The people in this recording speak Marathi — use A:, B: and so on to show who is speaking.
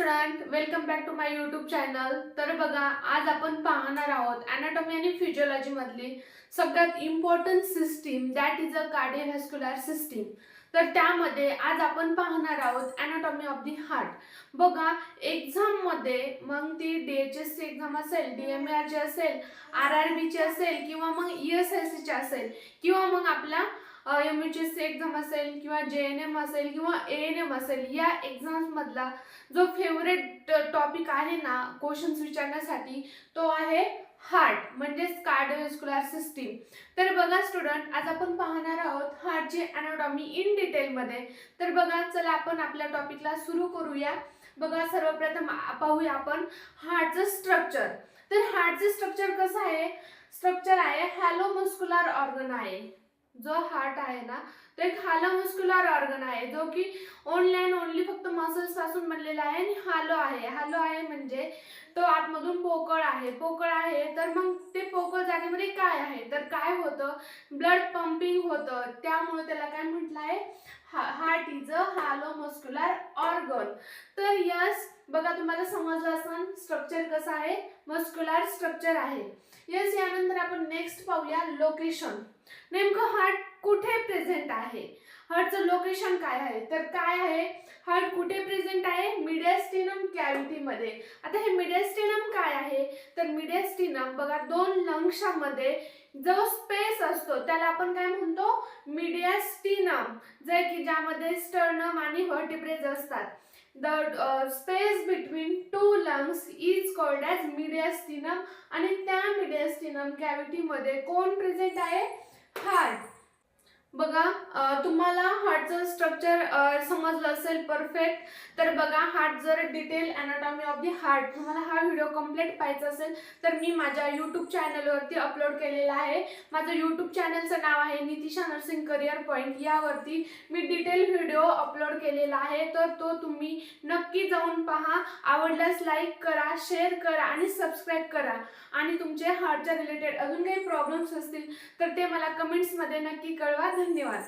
A: Student, welcome back to my YouTube channel. तर बघा, आज आपण पाहणार आहोत ॲनाटॉमी आणि फिजिओलॉजी मधली सगळ्यात important system, that is a cardiovascular system. तर त्यामध्ये आज आपण पाहणार आहोत ॲनाटॉमी ऑफ द हार्ट। बघा, एक्झाम मध्ये मग ती DHS ची एक्झाम असेल, DMAR ची असेल, RRB ची असेल किंवा मग ESIC ची असेल किंवा मग आपला MHS एक्झाम असेल किंवा JNM असेल किंवा ANM असेल, या एक्झाम्स मधला जो फेवरेट टॉपिक आहे ना क्वेश्चन्स विचारण्यासाठी, तो आहे हार्ट म्हणजेच कार्डिओव्हास्क्युलर सिस्टीम। तर बघा स्टुडंट, आज आपण पाहणार आहोत हार्टची ॲनाटॉमी इन डिटेल मध्ये। तर बघा, चला आपण आपल्या टॉपिकला सुरू करूया। बघा, सर्वप्रथम पाहूया आपण हार्टचं स्ट्रक्चर। तर हार्टचं स्ट्रक्चर कसं आहे? स्ट्रक्चर आहे हॅलो मस्क्युलर ऑर्गन आहे। जो हार्ट आहे ना, तो एक हॅलो मस्क्युलर ऑर्गन आहे, जो की ओनली अँड ओनली फक्त मसल्स पासून बनलेला आहे आणि हॅलो आहे। हॅलो आहे म्हणजे तो आतमधून पोकळ आहे। पोकळ आहे तर मग ते पोकळ जागेमध्ये काय आहे, तर काय होतं, ब्लड पंपिंग होतं, त्यामुळे त्याला काय म्हटलं आहे, heart is a hello muscular organ. तर यस, बघा तुम्हाला समजलं असेल स्ट्रक्चर कसं आहे, मस्क्युलर स्ट्रक्चर आहे। यस, यानंतर आपण नेक्स्ट पाहूया लोकेशन। नेमकं हार्ट कुठे प्रेझेंट आहे, हार्टचं लोकेशन काय आहे, तर काय आहे, हार्ट कुठे प्रेझेंट आहे, मिडियास्टिनम कॅव्हिटी मध्ये। आता हे मिडियास्टिनम काय आहे, तर मिडियास्टिनम बघा दोन लंग्समध्ये जो स्पेस असतो त्याला आपण काय म्हणतो, मिडियास्टिनम, जे की ज्यामध्ये स्टर्नम आणि व्हर्टिब्रेज असतात। The space between two lungs is called as mediastinum आणि त्या mediastinum cavity मध्ये कोण प्रेझेंट आहे, हार्ट। बघा, तुम्हाला हार्टचं स्ट्रक्चर समजलं असेल परफेक्ट। तर बघा, हार्ट जर detail anatomy of the heart तुम्हाला हा व्हिडिओ कंप्लीट पाहायचा असेल तर मी माझ्या यूट्यूब चॅनलवरती अपलोड केलेला आहे। माझं यूट्यूब चॅनलचं नाव आहे नितिशा नर्सिंग करिअर पॉईंट। यावरती मी डिटेल व्हिडिओ अपलोड केलेला आहे, तर तो तुम्ही नक्की जाऊन पहा। आवडल्यास लाईक करा, शेअर करा आणि सबस्क्राईब करा। आणि तुमचे हार्टच्या रिलेटेड अजून काही प्रॉब्लेम्स असतील तर ते मला कमेंट्समध्ये नक्की कळवा। धन्यवाद।